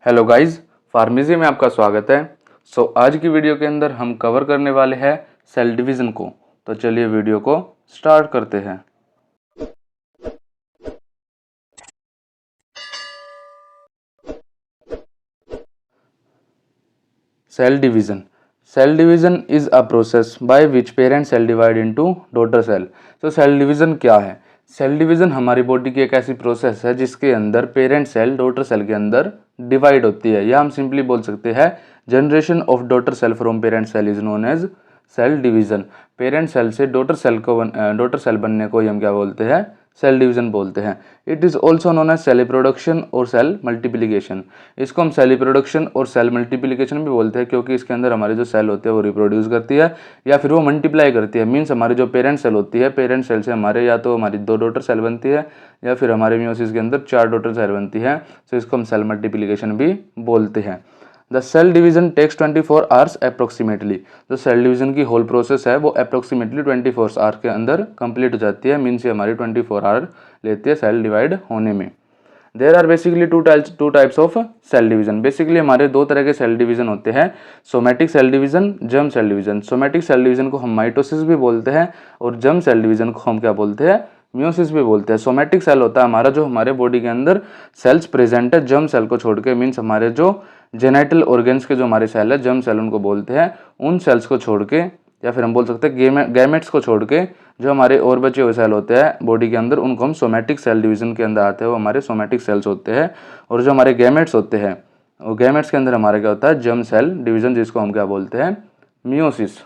Hello guys, pharmacy में आपका स्वागत है। आज की वीडियो के अंदर हम कवर करने वाले हैं सेल डिवीज़न को। तो चलिए वीडियो को स्टार्ट करते हैं। Cell division is a process by which parent cell divide into daughter cell. तो सेल डिवीज़न क्या है? सेल डिवीज़न हमारी बॉडी की एक ऐसी प्रोसेस है जिसके अंदर पेरेंट सेल डॉटर सेल के अंदर डिवाइड होती है, या हम सिंपली बोल सकते हैं generation of daughter cell from parent cell is known as cell division. Parent cell से डॉटर सेल बनने को ही हम क्या बोलते हैं? सेल डिवीज़न बोलते हैं। It is also known as cell reproduction और सेल मल्टीप्लिकेशन। इसको हम सेल रिप्रोडक्शन और सेल मल्टीप्लिकेशन भी बोलते हैं, क्योंकि इसके अंदर हमारे जो सेल होते हैं वो रिप्रोड्यूस करती है या फिर वो मल्टीप्लाई करती है। मीन्स हमारी जो पेरेंट सेल होती है, पेरेंट सेल से हमारे या तो हमारी 2 डॉटर सेल बनती है या फिर हमारे मियोसिस के अंदर 4 डॉटर सेल बनती है। तो इसको हम सेल मल्टीप्लिकेशन भी बोलते हैं। The cell division takes 24 hours approximately. जो सेल डिवीजन की होल प्रोसेस है वो अप्रोक्सीमेटली 24 आवर्स के अंदर कंप्लीट हो जाती है। मीन्स ये हमारी 24 आवर लेती है सेल डिवाइड होने में। There are basically two types of cell division. Basically हमारे 2 तरह के सेल डिवीजन होते हैं, somatic cell division, germ cell division. Somatic cell division को हम माइटोसिस भी बोलते हैं और जर्म सेल डिवीजन को हम क्या बोलते हैं? मियोसिस भी बोलते हैं। सोमैटिक सेल होता है हमारा जो हमारे बॉडी के अंदर सेल्स प्रेजेंट है जर्म सेल को छोड़ के। मीन्स हमारे जो जेनाइटल ऑर्गन्स के जो हमारे सेल है जर्म सेल उनको बोलते हैं। उन सेल्स को छोड़ के या फिर हम बोल सकते हैं गैमेट्स को छोड़ के जो हमारे और बचे हुए सेल होते हैं बॉडी के अंदर उनको हम सोमैटिक सेल डिवीजन के अंदर आते हैं, वो हमारे सोमैटिक सेल्स होते हैं। और जो हमारे गैमेट्स होते हैं वो गैमेट्स के अंदर हमारा क्या होता है? जर्म सेल डिवीजन, जिसको हम क्या बोलते हैं? मियोसिस।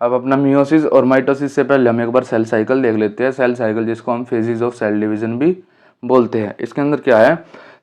अब अपना मियोसिस और माइटोसिस से पहले हम एक बार सेल साइकिल देख लेते हैं। सेल साइकिल जिसको हम फेजेस ऑफ सेल डिवीजन भी बोलते हैं। इसके अंदर क्या है?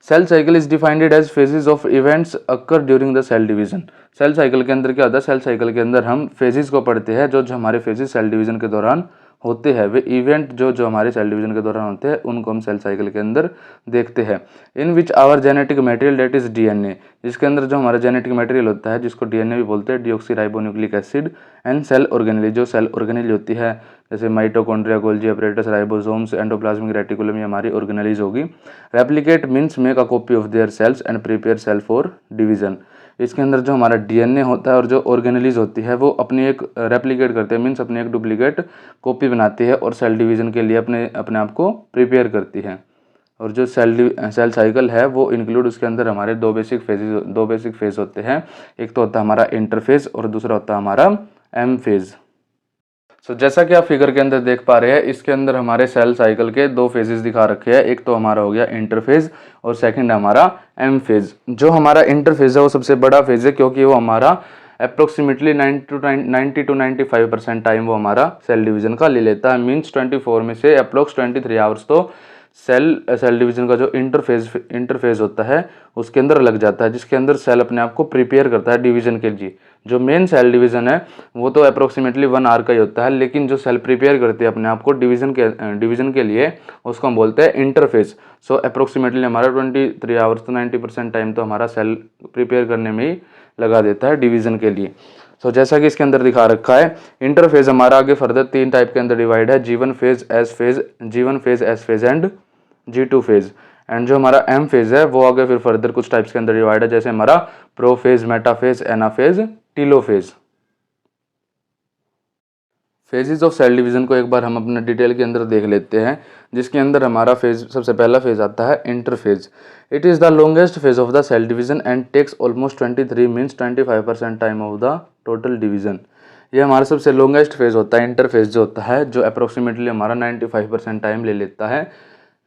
Cell cycle is defined as phases of events occur during the cell division. Cell cycle के अंदर क्या होता है? सेल साइकिल के अंदर हम फेजेस को पढ़ते हैं जो हमारे फेजेस सेल डिवीजन के दौरान होते हैं। वे इवेंट जो हमारे सेल डिवीजन के दौरान होते हैं उनको हम सेल साइकिल के अंदर देखते हैं। In which our genetic material that is DNA, जिसके अंदर जो हमारा जेनेटिक मटेरियल होता है जिसको डीएनए भी बोलते हैं, deoxyribonucleic acid, and cell organelle, जो सेल ऑर्गेनेल होती है जैसे mitochondria, Golgi apparatus, ribosomes, endoplasmic reticulum, ये हमारी ऑर्गेनेलिज होगी। Replicate means make a copy of their cells and prepare cell for division. इसके अंदर जो हमारा डीएनए होता है और जो ऑर्गेनेलिज होती है वो अपनी एक रेप्लिकेट करते हैं, मीन्स अपनी एक डुप्लीकेट कॉपी बनाती है और सेल डिवीजन के लिए अपने आप को प्रिपेयर करती है। और जो सेल साइकिल है वो इंक्लूड उसके अंदर हमारे दो बेसिक फेज होते हैं। एक तो होता है हमारा इंटरफेज और दूसरा होता है हमारा एम फेज। जैसा कि आप फिगर के अंदर देख पा रहे हैं, इसके अंदर हमारे सेल साइकिल के 2 फेजेस दिखा रखे हैं। एक तो हमारा हो गया इंटरफेज और सेकंड हमारा एम फेज। जो हमारा इंटरफेज है वो सबसे बड़ा फेज है, क्योंकि वो हमारा अप्रोक्सीमेटली 90 टू 95% टाइम वो हमारा सेल डिवीजन का ले लेता है। मीन्स 24 में से अप्रोक्स 23 आवर्स तो सेल डिवीजन का जो इंटरफेज होता है उसके अंदर लग जाता है, जिसके अंदर सेल अपने आप को प्रिपेयर करता है डिवीजन के लिए। जो मेन सेल डिवीजन है वो तो अप्रोक्सीमेटली 1 आवर का ही होता है, लेकिन जो सेल प्रिपेयर करती है अपने आप को डिवीजन के लिए उसको हम बोलते हैं इंटरफेज। अप्रोक्सीमेटली हमारा 23 आवर्स तो 90% टाइम तो हमारा सेल प्रिपेयर करने में ही लगा देता है डिवीजन के लिए। जैसा कि इसके अंदर दिखा रखा है, इंटरफेज हमारा आगे फर्दर 3 टाइप के अंदर डिवाइड है, G1 phase, S phase and G2 phase. And जो हमारा एम फेज है वो आगे फिर फर्दर कुछ टाइप्स के अंदर डिवाइड है, जैसे हमारा prophase, metaphase, anaphase, telophase. Phases of cell division को एक बार हम अपने डिटेल के अंदर देख लेते हैं, जिसके अंदर हमारा फेज सबसे पहला फेज आता है interphase. It is the longest phase of the cell division and takes almost 23 means 25% time of the total division. ये हमारा सबसे लॉन्गेस्ट फेज होता है इंटरफेज जो होता है, जो अप्रोक्सीमेटली हमारा 95% टाइम ले लेता है,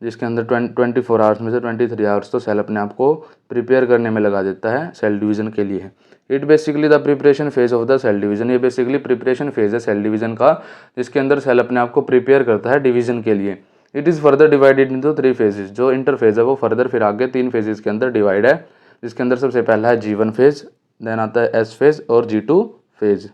जिसके अंदर 24 आवर्स में से 23 आवर्स तो सेल अपने आप को प्रिपेयर करने में लगा देता है सेल डिवीजन के लिए। It basically the preparation phase of the cell division. ये बेसिकली प्रिपरेशन फेज है सेल डिवीजन का, जिसके अंदर सेल अपने आप को प्रिपेयर करता है डिवीजन के लिए। It is further divided into 3 phases. जो इंटरफेज है वो फर्दर फिर आगे 3 फेजेस के अंदर डिवाइड है, जिसके अंदर सबसे पहला है G1 फेज, देन आता है S फेज और G2 फेज।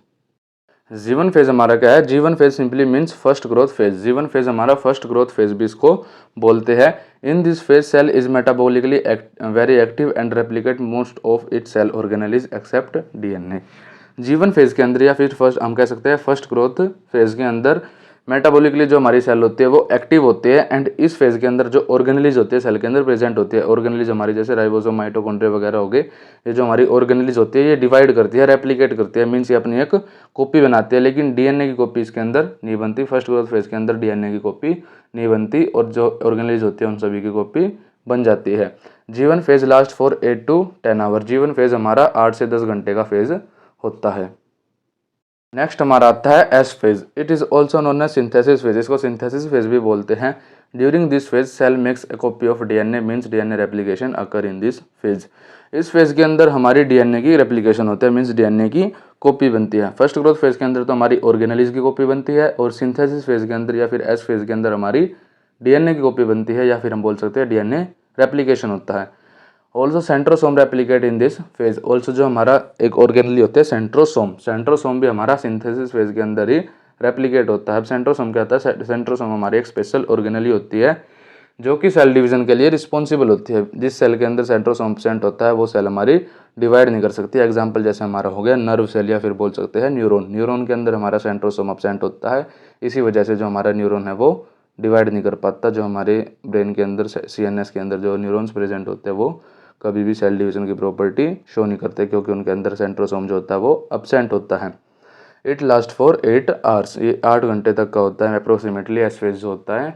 G1 फेज हमारा क्या है? G1 phase simply means first growth phase. G1 phase हमारा फर्स्ट ग्रोथ फेज भी इसको बोलते हैं। In this phase cell is metabolically very active and replicate most of its cell organelles except DNA. G1 phase के अंदर या फिर first हम कह सकते हैं फर्स्ट ग्रोथ फेज के अंदर मेटाबॉलिकली जो हमारी सेल होती है वो एक्टिव होती है एंड इस फेज़ के अंदर जो ऑर्गेनेलीज होती है सेल के अंदर प्रेजेंट होती है। ऑर्गेनेलीज हमारी जैसे राइबोसोम, माइटोकॉन्ड्रिया वगैरह हो गए, ये जो हमारी ऑर्गेनेलीज होती है ये डिवाइड करती है, रेप्लिकेट करती है, मीन्स ये अपनी एक कॉपी बनाती है, लेकिन डीएनए की कॉपी इसके अंदर नहीं बनती। फर्स्ट ग्रोथ फेज़ के अंदर डीएनए की कॉपी नहीं बनती और जो ऑर्गेनेलीज होती है उन सभी की कॉपी बन जाती है। जीवन phase last for 8 to 10 hour. जीवन फेज़ हमारा 8 से 10 घंटे का फेज़ होता है। नेक्स्ट हमारा आता है S phase. It is also known as synthesis phase, इसको सिंथेसिस फेज भी बोलते हैं। During this phase cell makes a copy of DNA, means DNA replication occur in this phase. इस फेज के अंदर हमारी डीएनए की रेप्लिकेशन होता है, मीन्स डीएनए की कॉपी बनती है। फर्स्ट ग्रोथ फेज के अंदर तो हमारी ऑर्गेनेलिज की कॉपी बनती है और सिंथेसिस फेज के अंदर या फिर एस फेज के अंदर हमारी डीएनए की कॉपी बनती है या फिर हम बोल सकते हैं डीएनए रेप्लिकेशन होता है। Also centrosome replicate in this phase. Also जो हमारा एक ऑर्गेनली होता है सेंट्रोसोम, सेंट्रोसोम भी हमारा सिंथेसिस फेज के अंदर ही रेप्लिकेट होता है। अब सेंट्रोसोम क्या होता है? सेंट्रोसोम हमारी एक स्पेशल ऑर्गेनली होती है जो कि सेल डिवीजन के लिए रिस्पॉन्सिबल होती है। जिस सेल के अंदर सेंट्रोसोम प्रेजेंट होता है वो सेल हमारी डिवाइड नहीं कर सकती। एग्जाम्पल जैसे हमारा हो गया नर्व सेल या फिर बोल सकते हैं न्यूरॉन। न्यूरॉन के अंदर हमारा सेंट्रोसोम अपसेंट होता है, इसी वजह से जो हमारा न्यूरॉन है वो डिवाइड नहीं कर पाता। जो हमारे ब्रेन के अंदर सीएनएस के अंदर जो न्यूरॉन्स प्रेजेंट होते हैं वो कभी भी सेल डिवीजन की प्रॉपर्टी शो नहीं करते क्योंकि उनके अंदर सेंट्रोसोम जो होता है वो अपसेंट होता है। इट लास्ट फॉर 8 आवर्स, ये 8 घंटे तक का होता है अप्रोक्सीमेटली एस फेज जो होता है।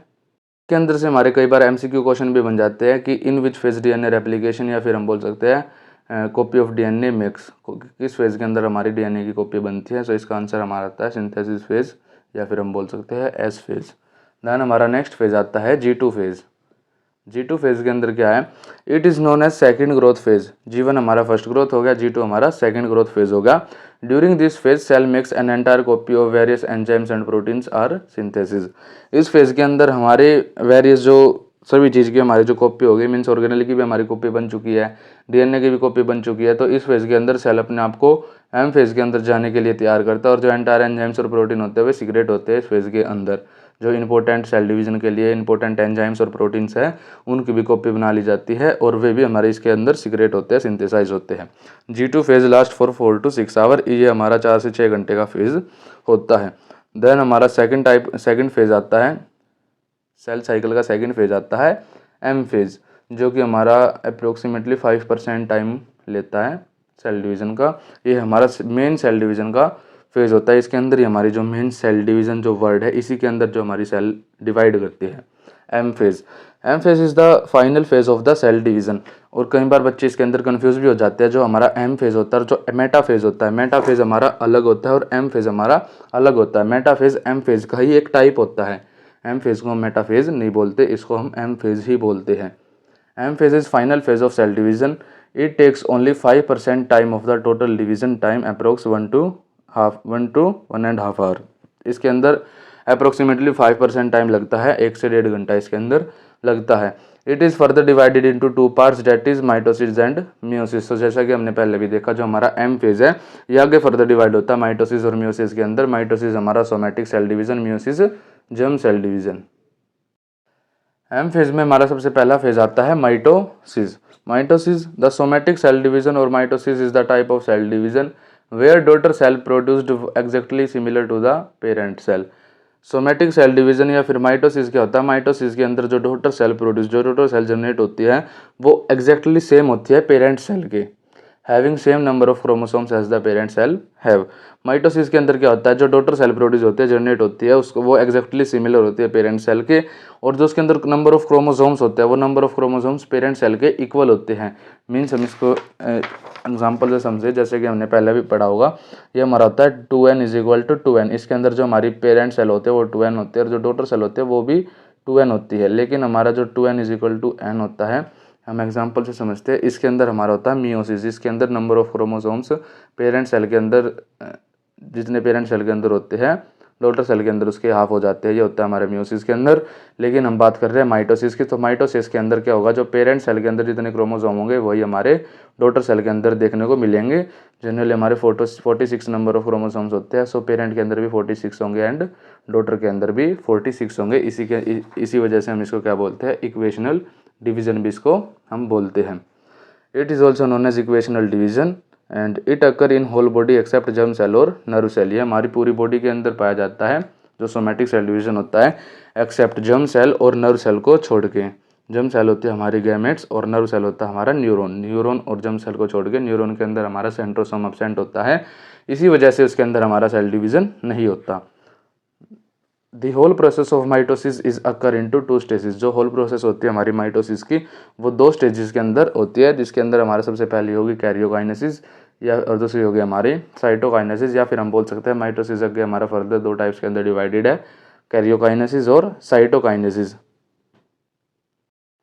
के अंदर से हमारे कई बार एमसीक्यू क्वेश्चन भी बन जाते हैं कि इन विच फेज डीएनए रेप्लिकेशन या फिर हम बोल सकते हैं कॉपी ऑफ डीएनए मिक्स, किस फेज के अंदर हमारी डीएनए की कॉपी बनती है। सो इसका आंसर हमारा आता है सिंथेसिस फेज या फिर हम बोल सकते हैं एस फेज। देन हमारा नेक्स्ट फेज आता है G2 फेज। G2 फेज के अंदर क्या है? It is known as second growth phase. G1 हमारा फर्स्ट ग्रोथ हो गया, G2 हमारा सेकंड ग्रोथ फेज होगा। During this phase cell makes an entire copy of various enzymes and proteins are synthesis. इस फेज के अंदर हमारे वेरियस जो सभी चीज़ की हमारी जो कॉपी हो गई, मीन्स ऑर्गेनल की भी हमारी कॉपी बन चुकी है, डीएनए की भी कॉपी बन चुकी है। तो इस फेज के अंदर सेल अपने आप को एम फेज के अंदर जाने के लिए तैयार करता है और जो एंटायर एंजाइम्स और प्रोटीन होते हैं वे सीक्रेट होते हैं इस फेज के अंदर। जो इंपॉर्टेंट सेल डिवीजन के लिए इंपॉर्टेंट एंजाइम्स और प्रोटीन्स हैं उनकी भी कॉपी बना ली जाती है और वे भी हमारे इसके अंदर सीक्रेट होते हैं, सिंथेसाइज होते हैं। G2 phase last for 4 to 6 hour, ये हमारा 4 से 6 घंटे का फेज होता है। देन हमारा सेकंड फेज आता है, सेल साइकिल का सेकंड फेज आता है एम फेज, जो कि हमारा अप्रोक्सीमेटली 5% टाइम लेता है सेल डिवीज़न का। ये हमारा मेन सेल डिवीज़न का फेज होता है। इसके अंदर ही हमारी जो मेन सेल डिवीज़न जो वर्ड है इसी के अंदर जो हमारी सेल डिवाइड करती है M phase. M phase is the final phase of the cell division. और कई बार बच्चे इसके अंदर कंफ्यूज भी हो जाते हैं। जो हमारा एम फेज होता है और जो मेटा फेज होता है, मेटा फेज हमारा अलग होता है और एम फेज हमारा अलग होता है। मेटा फेज एम फेज का ही एक टाइप होता है। एम फेज को हम मेटा फेज नहीं बोलते, इसको हम एम फेज ही बोलते हैं। M phase is final phase of cell division. It takes only 5% time of the total division time, approx 1 to 1.5 hour. इसके अंदर अप्रोक्सीमेटली 5% टाइम लगता है, 1 से 1.5 घंटा इसके अंदर लगता है। It is further divided into 2 parts, that is mitosis and meiosis. तो जैसा कि हमने पहले भी देखा, जो हमारा एम फेज है ये आगे फर्दर डिवाइड होता है माइटोसिस और मियोसिस के अंदर। माइटोसिस हमारा somatic cell division, meiosis germ cell division. M phase में हमारा सबसे पहला फेज आता है mitosis. Mitosis the somatic cell division और mitosis is the type of cell division where daughter cell produced exactly similar to the parent cell. Somatic cell division या फिर mitosis क्या होता है? माइटोसिस के अंदर जो डॉटर सेल प्रोड्यूस, जो डॉटर सेल जनरेट होती है वो एग्जैक्टली सेम होती है पेरेंट सेल के, having same number of chromosomes as the parent cell have. Mitosis के अंदर क्या होता है? जो डॉटर सेल प्रोड्यूस होती है, जनरेट होती है, उसको वो एग्जैक्टली सिमिलर होती है पेरेंट सेल के, और जो उसके अंदर नंबर ऑफ क्रोमोसोम्स होते हैं वो number of chromosomes parent cell के इक्वल होते हैं। मीन्स हम इसको एग्जाम्पल से समझे, जैसे कि हमने पहले भी पढ़ा होगा, ये हमारा होता है 2n is equal to 2n। इसके अंदर जो हमारी पेरेंट सेल होते हैं वो 2n होते हैं और जो डॉटर सेल होते हैं वो भी 2n होती है। लेकिन हमारा जो 2n is equal to n होता है, हम एग्जांपल से समझते हैं। इसके अंदर हमारा होता है मियोसिस। इसके अंदर number of chromosomes parent cell के अंदर जितने पेरेंट सेल के अंदर होते हैं डॉटर सेल के अंदर उसके हाफ हो जाते हैं, ये होता है हमारे मियोसिस के अंदर। लेकिन हम बात कर रहे हैं माइटोसिस की, तो माइटोसिस के अंदर क्या होगा? जो पेरेंट सेल के अंदर जितने क्रोमोसोम होंगे वही हमारे डॉटर सेल के अंदर देखने को मिलेंगे। जनरली हमारे 46 नंबर ऑफ क्रोमोसोम्स होते हैं। सो पेरेंट के अंदर भी 46 होंगे एंड डॉटर के अंदर भी 46 होंगे। इसी वजह से हम इसको क्या बोलते हैं? इक्वेशनल डिवीजन भी इसको हम बोलते हैं। It is also known as equational division and it occur in whole body except germ cell और नर्व सेल। ये हमारी पूरी बॉडी के अंदर पाया जाता है जो सोमेटिक सेल डिवीज़न होता है, एक्सेप्ट जर्म सेल और नर्व सेल को छोड़ के। जर्म सेल होती है हमारी गैमेट्स और नर्व सेल होता है हमारा न्यूरॉन। न्यूरॉन और जर्म सेल को छोड़ के न्यूरॉन के अंदर हमारा सेंट्रोसोम एब्सेंट होता है, इसी वजह से उसके अंदर हमारा सेल डिवीज़न नहीं होता। The whole process of mitosis is occur into 2 stages. जो होल प्रोसेस होती है हमारी माइटोसिस की वो 2 स्टेजेस के अंदर होती है, जिसके अंदर हमारा सबसे पहली होगी कैरियोकाइनेसिस या और दूसरी होगी हमारी साइटोकाइनेसिस, या फिर हम बोल सकते हैं माइटोसिस आगे हमारा फर्दर 2 टाइप्स के अंदर डिवाइडेड है, कैरियोकाइनेसिस और साइटोकाइनेसिस।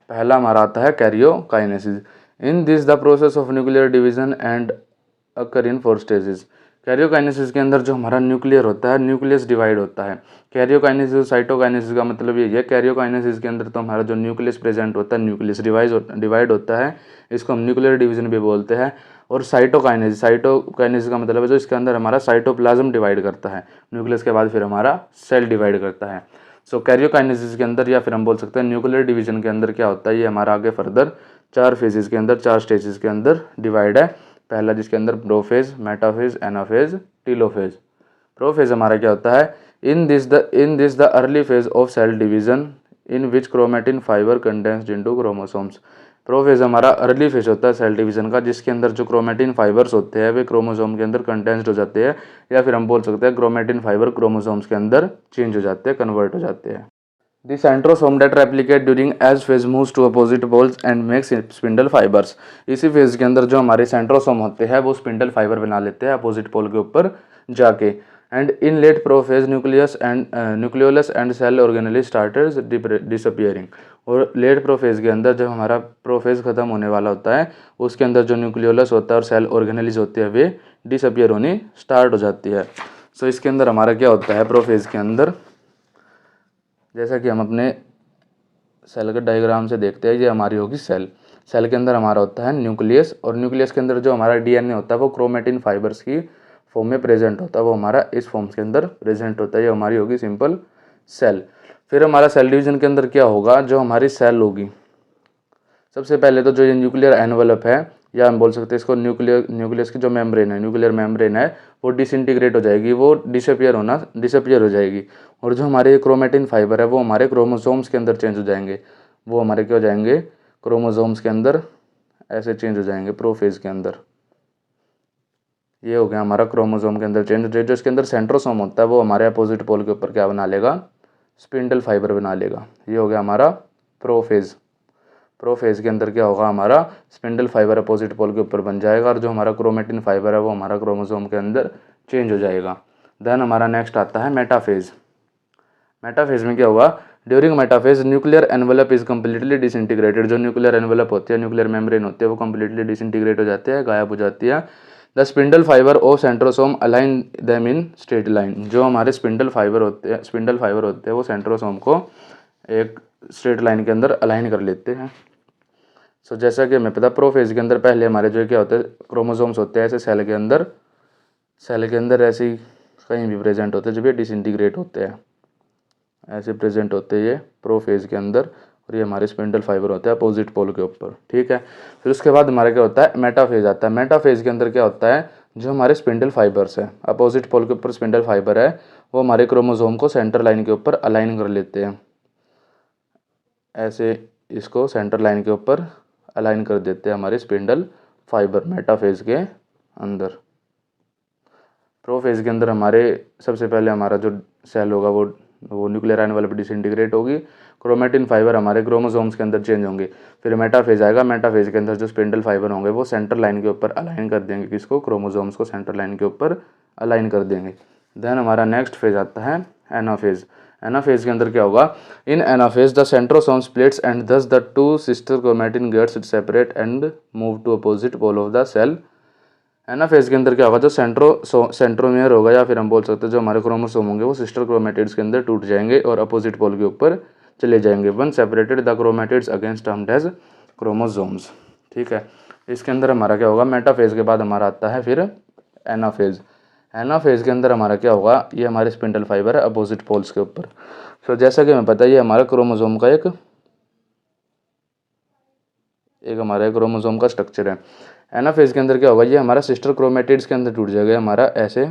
पहला हमारा आता है karyokinesis. In this the process of nuclear division and occur in 4 stages. Karyokinesis के अंदर जो हमारा न्यूक्लियर होता है, न्यूक्लियस डिवाइड होता है। कैरियोकाइनेसिस और साइटोकाइनेसिस का मतलब यही है, कैरियोकाइनेसिस के अंदर तो हमारा जो न्यूक्लियस प्रेजेंट होता है, न्यूक्लियस डिवाइड होता है, इसको हम न्यूक्लियर डिवीजन भी बोलते हैं। और साइटोकाइनेसिस का मतलब है जो इसके अंदर हमारा साइटोप्लाज्म डिवाइड करता है, न्यूक्लियस के बाद फिर हमारा सेल डिवाइड करता है। सो कैरियोकाइनेसिस के अंदर या फिर हम बोल सकते हैं न्यूक्लियर डिवीजन के अंदर क्या होता है, ये हमारा आगे फर्दर 4 फेजेस के अंदर, 4 स्टेजेस के अंदर डिवाइड है। पहला जिसके अंदर prophase, metaphase, anaphase, telophase. Prophase हमारा क्या होता है, in this the early phase of cell division in which chromatin fiber condensed into chromosomes. Prophase हमारा अर्ली फेज होता है सेल डिवीजन का, जिसके अंदर जो क्रोमेटिन फाइबर्स होते हैं वे क्रोमोसोम के अंदर कंडेंस्ड हो जाते हैं, या फिर हम बोल सकते हैं क्रोमेटिन फाइबर क्रोमोसोम्स के अंदर चेंज हो जाते हैं, कन्वर्ट हो जाते हैं। The centrosome that replicate during as phase moves to opposite poles and makes spindle fibers। इसी फेज के अंदर जो हमारे सेंट्रोसोम होते हैं वो स्पिंडल फाइबर बना लेते हैं अपोजिट पोल के ऊपर जाके। And in late prophase nucleolus and cell organelle started disappearing. और लेट प्रोफेज के अंदर जब हमारा प्रोफेज खत्म होने वाला होता है, उसके अंदर जो न्यूक्लियोलस होता है और सेल ऑर्गेनेलीज होती है वे डिसअपियर होनी स्टार्ट हो जाती है। सो इसके अंदर हमारा क्या होता है प्रोफेज के अंदर, जैसा कि हम अपने सेल के डायग्राम से देखते हैं, ये हमारी होगी सेल। सेल के अंदर हमारा होता है न्यूक्लियस, और न्यूक्लियस के अंदर जो हमारा डीएनए होता है वो क्रोमेटिन फाइबर्स की फॉर्म में प्रेजेंट होता है, वो हमारा इस फॉर्म के अंदर प्रेजेंट होता है। ये हमारी होगी सिंपल सेल। फिर हमारा सेल डिवीजन के अंदर क्या होगा, जो हमारी सेल होगी सबसे पहले तो जो ये न्यूक्लियर एनवलप है, या हम बोल सकते हैं इसको न्यूक्लियस की जो मेम्ब्रेन है, न्यूक्लियर मेम्ब्रेन है, वो डिसइंटीग्रेट हो जाएगी, वो डिसअपियर हो जाएगी। और जो हमारे क्रोमेटिन फाइबर है वो हमारे क्रोमोसोम्स के अंदर चेंज हो जाएंगे, वो हमारे क्या हो जाएंगे, क्रोमोसोम्स के अंदर ऐसे चेंज हो जाएंगे प्रोफेज के अंदर। ये हो गया हमारा क्रोमोसोम के अंदर चेंज। जो इसके अंदर सेंट्रोसोम होता है वो हमारे अपोजिट पोल के ऊपर क्या बना लेगा, स्पिंडल फाइबर बना लेगा। ये हो गया हमारा प्रोफेज। प्रोफेज के अंदर क्या होगा, हमारा स्पिंडल फाइबर अपोजिट पोल के ऊपर बन जाएगा, और जो हमारा क्रोमेटिन फाइबर है वो हमारा क्रोमोसोम के अंदर चेंज हो जाएगा। देन हमारा नेक्स्ट आता है मेटाफेज। मेटाफेज में क्या होगा, during metaphase nuclear envelope is completely disintegrated. जो न्यूक्लियर एनवलप होती है, न्यूक्लियर मेम्ब्रेन होती है, वो कम्प्लीटली डिसइंटीग्रेट हो जाती है, गायब हो जाती है। The spindle fibre of centrosome align them in straight line. जो हमारे स्पिंडल फाइबर होते हैं वो सेंट्रोसोम को एक स्ट्रेट लाइन के अंदर अलाइन कर लेते हैं। सो जैसा कि हमें पता, प्रोफेज के अंदर पहले हमारे जो क्या होते हैं, क्रोमोसोम्स होते हैं ऐसे सेल के अंदर ऐसे ही कहीं भी प्रेजेंट होते हैं, जब ये डिसइंटीग्रेट होते हैं ऐसे प्रेजेंट होते हैं ये प्रोफेज के अंदर, और ये हमारे स्पिंडल फाइबर होते हैं अपोजिट पोल के ऊपर। ठीक है, फिर उसके बाद हमारा क्या होता है, मेटाफेज आता है। मेटाफेज के अंदर क्या होता है, जो हमारे स्पिंडल फाइबर्स है अपोजिट पोल के ऊपर स्पिंडल फाइबर है, वो हमारे क्रोमोसोम को सेंटर लाइन के ऊपर अलाइन कर लेते हैं, ऐसे इसको सेंटर लाइन के ऊपर अलाइन कर देते हैं हमारे स्पिंडल फाइबर मेटाफेज के अंदर। प्रोफेज के अंदर हमारे सबसे पहले हमारा जो सेल होगा वो न्यूक्लियर एनवलप डिसइंटीग्रेट होगी, क्रोमेटिन फाइबर हमारे क्रोमोसोम्स के अंदर चेंज होंगे। फिर मेटाफेज आएगा, मेटाफेज के अंदर जो स्पिंडल फाइबर होंगे वो सेंटर लाइन के ऊपर अलाइन कर देंगे, किसको, क्रोमोसोम्स को सेंटर लाइन के ऊपर अलाइन कर देंगे। देन हमारा नेक्स्ट फेज आता है एनाफेज। एनाफेज के अंदर क्या होगा, in anaphase the centrosome splits and thus the 2 sister chromatin gets separate and move to opposite pole of the cell. Anaphase के अंदर क्या होगा, जो सेंट्रोमियर होगा, या फिर हम बोल सकते हैं जो हमारे क्रोमोसोम होंगे वो सिस्टर क्रोमेटिड्स के अंदर टूट जाएंगे और अपोजिट पोल के ऊपर चले जाएंगे। One separated the chromatids against termed as chromosomes. ठीक है, इसके अंदर हमारा क्या होगा, मेटाफेज के बाद हमारा आता है फिर एनाफेज। एनाफेज के अंदर हमारा क्या होगा, ये हमारे स्पिंडल फाइबर है अपोजिट पोल्स के ऊपर। सो जैसा कि हमें पता है ये हमारा क्रोमोसोम का एक हमारा क्रोमोसोम का स्ट्रक्चर है। एनाफेज के अंदर क्या होगा, ये हमारा सिस्टर क्रोमेटिड्स के अंदर टूट जाएगा, हमारा ऐसे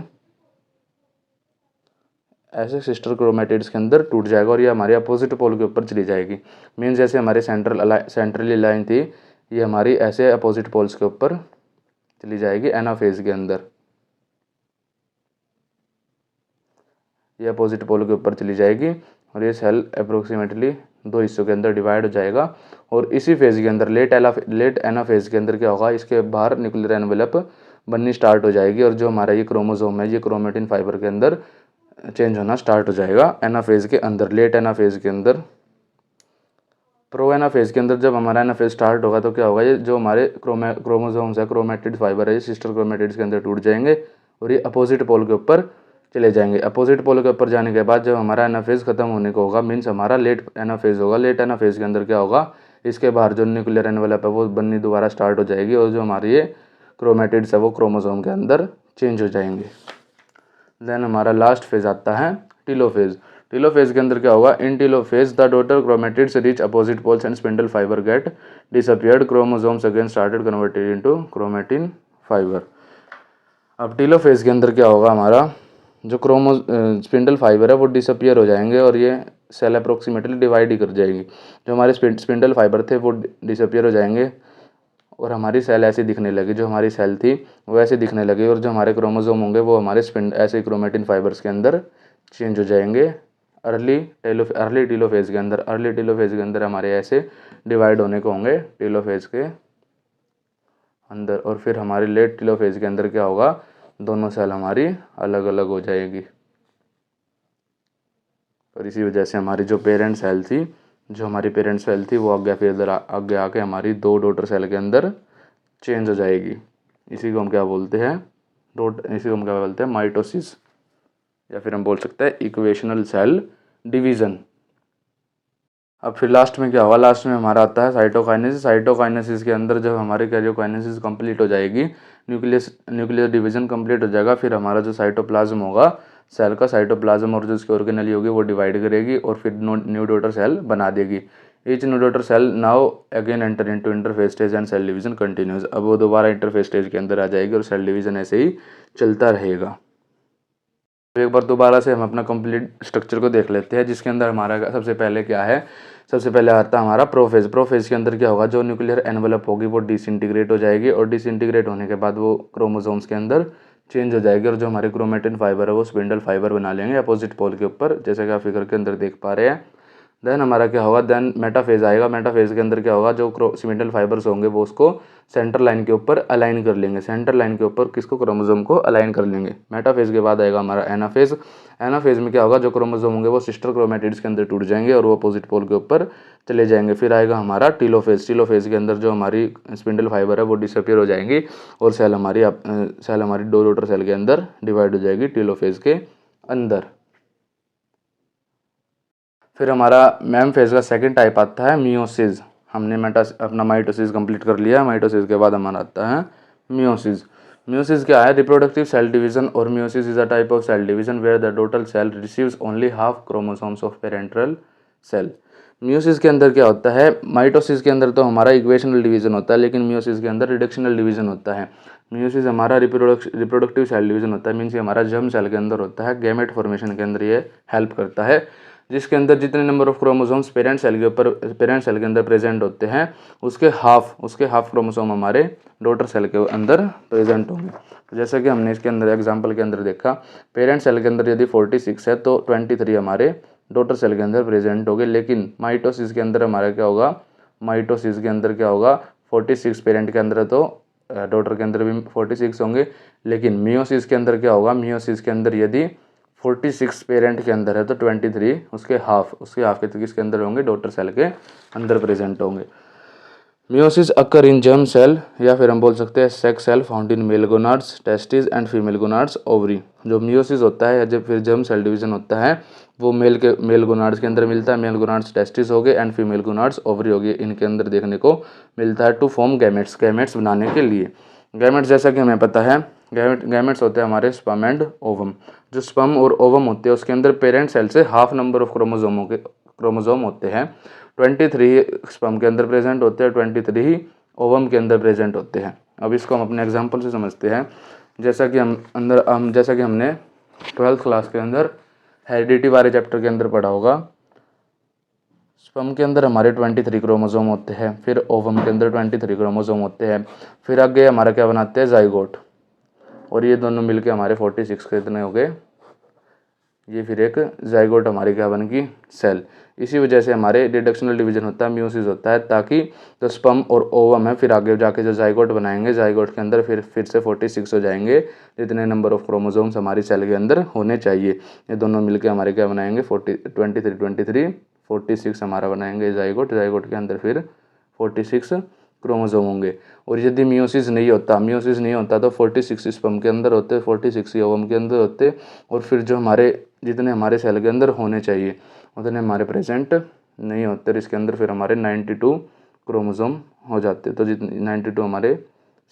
ऐसे सिस्टर क्रोमेटिड्स के अंदर टूट जाएगा और ये हमारे अपोजिट पोल के ऊपर चली जाएगी। मीन्स जैसे हमारे सेंट्रली लाइन थी, ये हमारी ऐसे अपोजिट पोल्स के ऊपर चली जाएगी एनाफेज के अंदर। ये अपोजिट पोल के ऊपर चली जाएगी और ये सेल अप्रोक्सीमेटली 2 हिस्सों के अंदर डिवाइड हो जाएगा। और इसी फेज के अंदर लेट एनाफेज के अंदर क्या होगा, इसके बाहर न्यूक्लियर एनवेलप बननी स्टार्ट हो जाएगी और जो हमारा ये क्रोमोसोम है ये क्रोमेटिन फाइबर के अंदर चेंज होना स्टार्ट हो जाएगा एनाफेज के अंदर, लेट एनाफेज के अंदर। प्रो एनाफेज के अंदर जब हमारा एनाफेज स्टार्ट होगा तो क्या होगा, ये जो हमारे क्रोमोसोम्स है, क्रोमेटिड फाइबर है, ये सिस्टर क्रोमेटिड्स के अंदर टूट जाएंगे और ये अपोजिट पोल के ऊपर चले जाएंगे। अपोजिट पोल के ऊपर जाने के बाद जब हमारा एनाफेज खत्म होने को होगा, मीन्स हमारा लेट एनाफेज होगा। लेट एनाफेज के अंदर क्या होगा, इसके बाहर जो न्यूक्लियर एनवेलप है वो बननी दोबारा स्टार्ट हो जाएगी और जो हमारी ये क्रोमेटिड्स है वो क्रोमोसोम के अंदर चेंज हो जाएंगे। देन हमारा लास्ट फेज आता है टीलोफेज। टीलोफेज के अंदर क्या होगा, in telophase the daughter chromatids reach opposite poles and spindle fibre get disappeared, chromosomes again started converted into chromatin fibre. अब टीलोफेज के अंदर क्या होगा, हमारा जो स्पिंडल फाइबर है वो डिसअपियर हो जाएंगे और ये सेल अप्रोक्सीमेटली डिवाइड ही कर जाएगी। जो हमारे स्पिंडल फाइबर थे वो डिसअपियर हो जाएंगे और हमारी सेल ऐसी दिखने लगी, जो हमारी सेल थी वो ऐसे दिखने लगी और जो हमारे क्रोमोसोम होंगे वो हमारे ऐसे क्रोमेटिन फाइबर्स के अंदर चेंज हो जाएंगे अर्ली टीलोफेज के अंदर। अर्ली टीलोफेज के अंदर हमारे ऐसे डिवाइड होने को होंगे टीलोफेज के अंदर। और फिर हमारे लेट टीलोफेज के अंदर क्या होगा, दोनों सेल हमारी अलग अलग हो जाएगी। और इसी वजह से हमारी जो पेरेंट सेल थी वो आगे आके हमारी 2 डॉटर सेल के अंदर चेंज हो जाएगी। इसी को हम क्या बोलते हैं माइटोसिस, या फिर हम बोल सकते हैं इक्वेशनल सेल डिवीज़न। अब फिर लास्ट में क्या होगा, लास्ट में हमारा आता है साइटोकाइनेसिस। साइटोकाइनेसिस के अंदर जब हमारे कैरियोकाइनेसिस कंप्लीट हो जाएगी, न्यूक्लियस डिवीजन कंप्लीट हो जाएगा, फिर हमारा जो साइटोप्लाज्म होगा सेल का, साइटोप्लाज्म और जो उसकी ऑर्गेनेली होगी वो डिवाइड करेगी और फिर न्यू डॉटर सेल बना देगी। Each new daughter cell now again enter into interphase stage and cell division continues. अब वो दोबारा इंटरफेज स्टेज के अंदर आ जाएगी और सेल डिवीजन ऐसे ही चलता रहेगा। तो एक बार दोबारा से हम अपना कंप्लीट स्ट्रक्चर को देख लेते हैं, जिसके अंदर हमारा सबसे पहले क्या है, सबसे पहले आता है हमारा प्रोफेज। प्रोफेज के अंदर क्या होगा, जो न्यूक्लियर एनवेलप होगी वो डिसइंटीग्रेट हो जाएगी और डिसइंटीग्रेट होने के बाद वो क्रोमोसोम्स के अंदर चेंज हो जाएगी और जो हमारे क्रोमेटिन फाइबर है वो स्पिंडल फाइबर बना लेंगे अपोजिट पोल के ऊपर, जैसे कि आप फिगर के अंदर देख पा रहे हैं। देन हमारा क्या होगा, देन मेटाफेज आएगा। मेटाफेज के अंदर क्या होगा, जो स्पिंडल फाइबर्स होंगे वो उसको सेंटर लाइन के ऊपर अलाइन कर लेंगे। सेंटर लाइन के ऊपर किसको, क्रोमोसोम को अलाइन कर लेंगे। मेटाफेज के बाद आएगा हमारा एनाफेज। एनाफेज में क्या होगा, जो क्रोमोसोम होंगे वो सिस्टर क्रोमेटिड्स के अंदर टूट जाएंगे और वो अपोजिट पोल के ऊपर चले जाएंगे। फिर आएगा हमारा टीलोफेज। टीलोफेज के अंदर जो हमारी स्पिंडल फाइबर है वो डिसअपियर हो जाएंगी और सेल हमारी 2 डॉटर सेल के अंदर डिवाइड हो जाएगी टीलोफेज के अंदर। फिर हमारा मैम फेज का सेकंड टाइप आता है मियोसिस। हमने अपना माइटोसिस कंप्लीट कर लिया। माइटोसिस के बाद हमारा आता है मियोसिस। मियोसिस क्या है, रिप्रोडक्टिव सेल डिवीजन और meiosis is a type of cell division where the total cell receives only half chromosomes of parental cell. Meiosis के अंदर क्या होता है, माइटोसिस के अंदर तो हमारा इक्वेशनल डिवीजन होता है, लेकिन मियोसिस के अंदर रिडक्शनल डिवीजन होता है। मियोसिस हमारा रिप्रोडक्टिव सेल डिवीजन होता है, मीन्स हमारा जर्म सेल के अंदर होता है, गैमेट फॉर्मेशन के अंदर ये हेल्प करता है, जिसके अंदर जितने number of chromosomes parent cell के अंदर प्रेजेंट होते हैं उसके हाफ क्रोमोसोम हमारे डॉटर सेल के अंदर प्रेजेंट होंगे। तो जैसा कि हमने इसके अंदर एग्जांपल के अंदर देखा, पेरेंट सेल के अंदर यदि 46 है तो 23 हमारे डॉटर सेल के अंदर प्रेजेंट होंगे। लेकिन माइटोसिस के अंदर हमारा क्या होगा, 46 पेरेंट के अंदर तो डॉटर के अंदर भी 46 होंगे। लेकिन मियोसिस के अंदर क्या होगा, मियोसिस के अंदर यदि 46 पेरेंट के अंदर है तो 23 उसके हाफ के किसके अंदर होंगे, डॉटर सेल के अंदर प्रेजेंट होंगे। Meiosis occur in germ cell, या फिर हम बोल सकते हैं sex cell found in male gonads, testis and female gonads, ovary. जो मियोसिस होता है या जब फिर जर्म सेल डिवीजन होता है वो मेल गोनाड्स के अंदर मिलता है। मेल गोनाड्स टेस्टिस हो गए एंड फीमेल गोनाड्स ओवरी हो गए, इनके अंदर देखने को मिलता है टू फॉर्म गैमेट्स बनाने के लिए। गैमेट्स जैसा कि हमें पता है, गैमेट्स होते हैं हमारे स्पर्म एंड ओवम। जो स्पर्म और ओवम होते हैं उसके अंदर पेरेंट सेल से हाफ नंबर ऑफ क्रोमोसोम होते हैं। 23 स्पर्म के अंदर प्रेजेंट होते हैं, 23 ओवम के अंदर प्रेजेंट होते हैं। अब इसको हम अपने एग्जांपल से समझते हैं। जैसा कि हमने 12th क्लास के अंदर हेरिडिटी वाले चैप्टर के अंदर पढ़ा होगा। स्पर्म के अंदर हमारे 23 क्रोमोसोम होते हैं, फिर ओवम के अंदर 23 क्रोमोसोम होते हैं, फिर आगे हमारा क्या बनाते हैं, जाइगोट, और ये दोनों मिलके हमारे 46 के इतने हो गए। ये फिर एक जाइगोट हमारी क्या बन गई, सेल। इसी वजह से हमारे रिडक्शनल डिवीजन होता है, म्यूसिस होता है, ताकि जो स्पर्म और ओवम है फिर आगे जाके जो जाइगोट बनाएंगे, जाइगोट के अंदर फिर से 46 हो जाएंगे, जितने नंबर ऑफ क्रोमोसोम्स हमारी सेल के अंदर होने चाहिए। ये दोनों मिलके हमारे क्या बनाएंगे, 23 46 हमारा बनाएंगे जाइगोट। जाइगोट के अंदर फिर 46 क्रोमोसोम होंगे। और यदि मियोसिस नहीं होता तो 46 स्पर्म के अंदर होते, 46 ओवम के अंदर होते, और फिर जो हमारे जितने हमारे सेल के अंदर होने चाहिए उतने हमारे प्रेजेंट नहीं होते। इसके अंदर फिर हमारे 92 क्रोमोसोम हो जाते। तो जितने 92 हमारे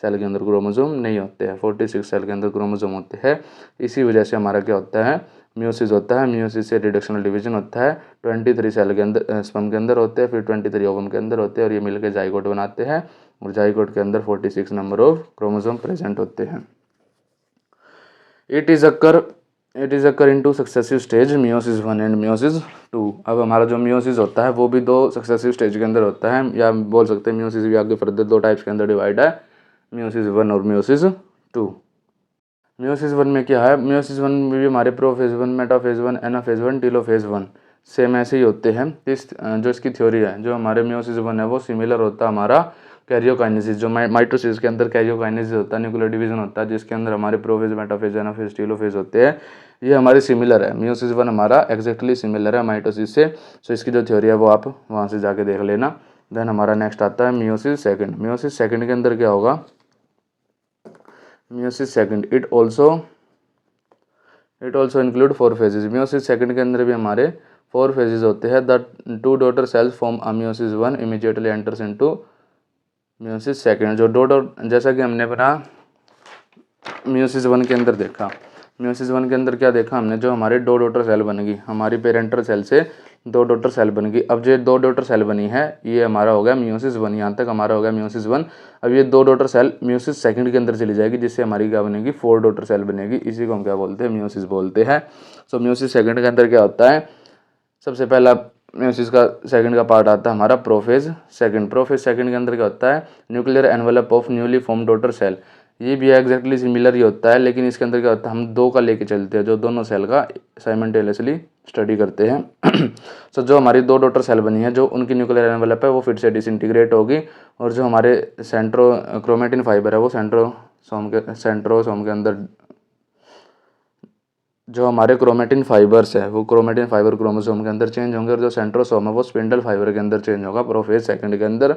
सेल के अंदर क्रोमोसोम नहीं होते हैं, 46 सेल के अंदर क्रोमोसोम होते हैं। इसी वजह से हमारा क्या होता है, मियोसिस होता है। मियोसिस से रिडक्शनल डिवीजन होता है। 23 सेल के अंदर स्पर्म के अंदर होते हैं, फिर 23 ओवम के अंदर होते हैं, और ये मिलकर जाइगोट बनाते हैं, और जाइगोट के अंदर 46 नंबर ऑफ क्रोमोसोम प्रेजेंट होते हैं। It is occur in two successive stage, meiosis 1 and meiosis 2। अब हमारा जो मियोसिस होता है वो भी 2 सक्सेसिव स्टेज के अंदर होता है, या बोल सकते हैं मियोसिस भी आगे फर्दर 2 टाइप्स के अंदर डिवाइड है, मियोसिस 1 और मियोसिस 2। मियोसिस 1 में क्या है, मियोसिस 1 में भी हमारे prophase 1, metaphase 1, anaphase 1, telophase 1 same ऐसे ही होते हैं। जो इसकी थ्योरी है, जो हमारे मियोसिस 1 है वो सिमिलर होता है हमारा कैरियोकाइनेसिस, जो माइटोसिस के अंदर कैरियोकाइनेसिस होता है, न्यूक्लियर डिवीजन होता है, जिसके अंदर हमारे प्रोफेज, मेटाफेज, एनाफेज, टेलोफेज होते हैं। ये हमारे सिमिलर है, मियोसिस 1 हमारा एग्जैक्टली सिमिलर है माइटोसिस से। सो इसकी जो थ्योरी है वो आप वहाँ से जाके देख लेना। देन हमारा नेक्स्ट आता है मियोसिस 2। मियोसिस 2 के अंदर क्या होगा, meiosis 2 it also include 4 phases. Meiosis 2 के अंदर भी हमारे 4 फेजेज होते हैं। The 2 daughter cells form a meiosis 1 immediately enters into meiosis 2। जो जैसा कि हमने अपना मियोसिस 1 के अंदर देखा, मियोसिस 1 के अंदर क्या देखा हमने, जो हमारे 2 डॉटर सेल बन गई, हमारी पेरेंटल सेल से 2 डॉटर सेल बन गई। अब जो 2 डॉटर सेल बनी है ये हमारा हो गया मियोसिस 1, यहाँ तक हमारा हो गया मियोसिस 1। अब ये 2 डॉटर सेल मियोसिस 2 के अंदर चली जाएगी, जिससे हमारी क्या बनेगी, 4 डॉटर सेल बनेगी। इसी को हम क्या बोलते हैं, मियोसिस बोलते हैं। सो मियोसिस 2 के अंदर क्या होता है, सबसे पहला मियोसिस का 2 का पार्ट आता है हमारा प्रोफेज 2। प्रोफेज 2 के अंदर क्या होता है, nuclear envelope of newly form daughter cell. ये भी एग्जैक्टली सिमिलर ही होता है, लेकिन इसके अंदर क्या होता है, हम 2 का लेके चलते हैं, जो दोनों सेल का साइमल्टेनियसली स्टडी करते हैं। सो जो हमारी 2 डॉटर सेल बनी है, जो उनकी न्यूक्लियर एनवेलप है वो फिर से डिसइंटीग्रेट होगी, और जो हमारे क्रोमेटिन फाइबर है वो सेंट्रोसोम के अंदर, जो हमारे क्रोमेटिन फाइबर्स है वो क्रोमेटिन फाइबर क्रोमोसोम के अंदर चेंज होंगे, और जो सेंट्रोसोम है वो स्पिंडल फाइबर के अंदर चेंज होगा प्रोफेज 2 के अंदर।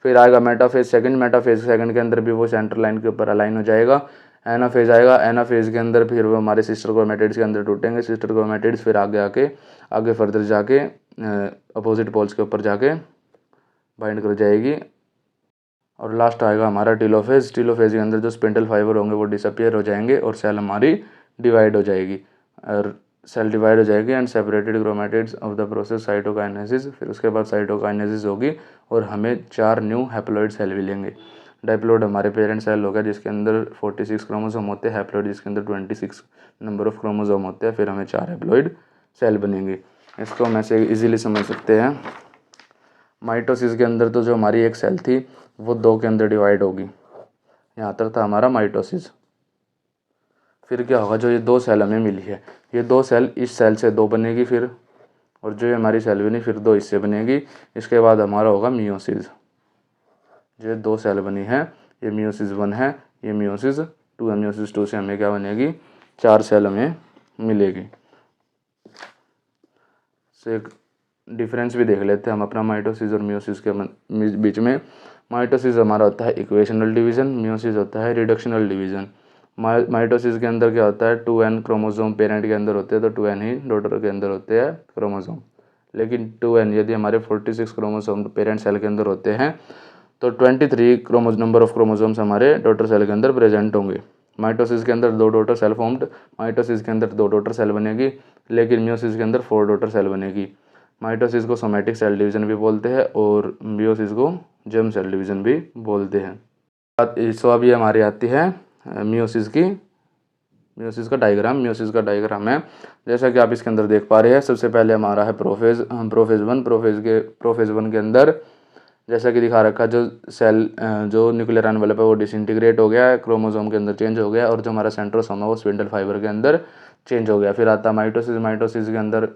फिर आएगा मेटाफेज 2। मेटाफेज 2 के अंदर भी वो सेंट्रल लाइन के ऊपर अलाइन हो जाएगा। एनाफेज आएगा, एनाफेज के अंदर फिर वो हमारे सिस्टर क्रोमेटिड्स के अंदर टूटेंगे। सिस्टर क्रोमेटिड्स फिर आगे फर्दर जाके अपोजिट पोल्स के ऊपर जाके बाइंड कर जाएगी। और लास्ट आएगा हमारा टीलोफेज। टीलोफेज के अंदर जो स्पिंडल फाइबर होंगे वो डिसअपियर हो जाएंगे, और सेल हमारी डिवाइड हो जाएगी, और सेल डिवाइड हो जाएगी and separated chromatids of the process cytokinesis. फिर उसके बाद साइटोकाइनेसिस होगी, और हमें 4 न्यू हैप्लॉइड सेल मिलेंगे। डाइप्लॉइड हमारे पेरेंट सेल होगा, जिसके अंदर 46 क्रोमोसोम होते हैं। हैप्लॉइड जिसके अंदर 26 नंबर ऑफ क्रोमोसोम होते हैं। फिर हमें 4 हैप्लॉइड सेल बनेंगे। इसको हम ऐसे इजीली समझ सकते हैं। माइटोसिस के अंदर तो जो हमारी एक सेल थी वो 2 के अंदर डिवाइड होगी, यहाँ तक था हमारा माइटोसिस। फिर क्या होगा, जो ये 2 सेल हमें मिली है, ये 2 सेल इस सेल से 2 बनेगी फिर, और जो ये हमारी सेल बनी फिर 2 इससे बनेगी। इसके बाद हमारा होगा मियोसिस। जो 2 सेल बनी है ये मियोसिस 1 है, ये मियोसिस 2 है। मियोसिस 2 से हमें क्या बनेगी, 4 सेल हमें मिलेगी। से एक डिफरेंस भी देख लेते हैं हम अपना माइटोसिस और मियोसिस के बीच में। माइटोसिस हमारा होता है इक्वेशनल डिवीज़न, मियोसिस होता है रिडक्शनल डिवीज़न। माइटोसिस के अंदर क्या होता है, 2n क्रोमोसोम पेरेंट के अंदर होते हैं, तो 2n ही डॉटर के अंदर होते हैं क्रोमोसोम। लेकिन 2n यदि हमारे 46 क्रोमोसोम पेरेंट सेल के अंदर होते हैं, तो 23 नंबर ऑफ क्रोमोसोम्स हमारे डॉटर सेल के अंदर प्रेजेंट होंगे। माइटोसिस के अंदर 2 डॉटर सेल फॉर्म्ड, माइटोसिस के अंदर 2 डॉटर सेल बनेगी, लेकिन मियोसिस के अंदर 4 डॉटर सेल बनेगी। माइटोसिस को सोमैटिक सेल डिवीज़न भी बोलते हैं, और मियोसिस को जर्म सेल डिवीज़न भी बोलते हैं। सो अब ये हमारी आती है मियोसिस की मियोसिस का डायग्राम है। जैसा कि आप इसके अंदर देख पा रहे हैं, सबसे पहले हमारा है प्रोफेज 1। प्रोफेज 1 के अंदर जैसा कि दिखा रखा, जो सेल जो न्यूक्लियर एनवेलप है वो डिसइंटीग्रेट हो गया है, क्रोमोसोम के अंदर चेंज हो गया, और जो हमारा सेंट्रोसोम है वो स्पिंडल फाइबर के अंदर चेंज हो गया। फिर आता माइटोसिस के अंदर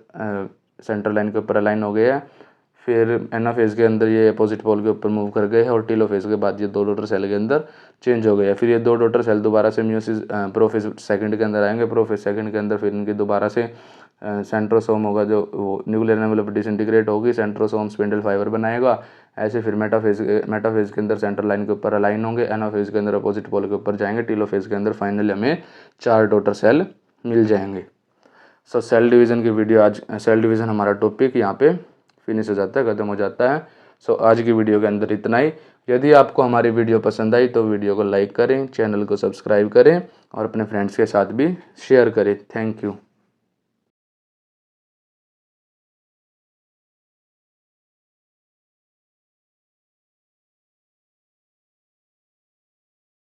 सेंट्रल लाइन के ऊपर अलाइन हो गया है। फिर एनाफेज के अंदर ये अपोजिट पोल के ऊपर मूव कर गए हैं, और टीलोफेज के बाद ये 2 डॉटर सेल के अंदर चेंज हो गए हैं। फिर ये 2 डॉटर सेल दोबारा से प्रोफेज सेकंड के अंदर आएंगे। प्रोफेज सेकंड के अंदर फिर इनकी दोबारा से सेंट्रोसोम होगा, जो वो न्यूक्लियर एनवेलप डिसइंटीग्रेट होगी, सेंट्रोसोम स्पिंडल फाइबर बनाएगा। ऐसे फिर मेटाफेज के अंदर सेंट्रल लाइन के ऊपर अलाइन होंगे, एनाफेज के अंदर अपोजिट पोल के ऊपर जाएंगे, टीलोफेज के अंदर फाइनली हमें 4 डॉटर सेल मिल जाएंगे। सो सेल डिवीज़न की वीडियो, आज सेल डिवीज़न हमारा टॉपिक यहाँ पे फिनिश हो जाता है, ख़त्म हो जाता है। सो आज की वीडियो के अंदर इतना ही। यदि आपको हमारी वीडियो पसंद आई तो वीडियो को लाइक करें, चैनल को सब्सक्राइब करें और अपने फ्रेंड्स के साथ भी शेयर करें। Thank you.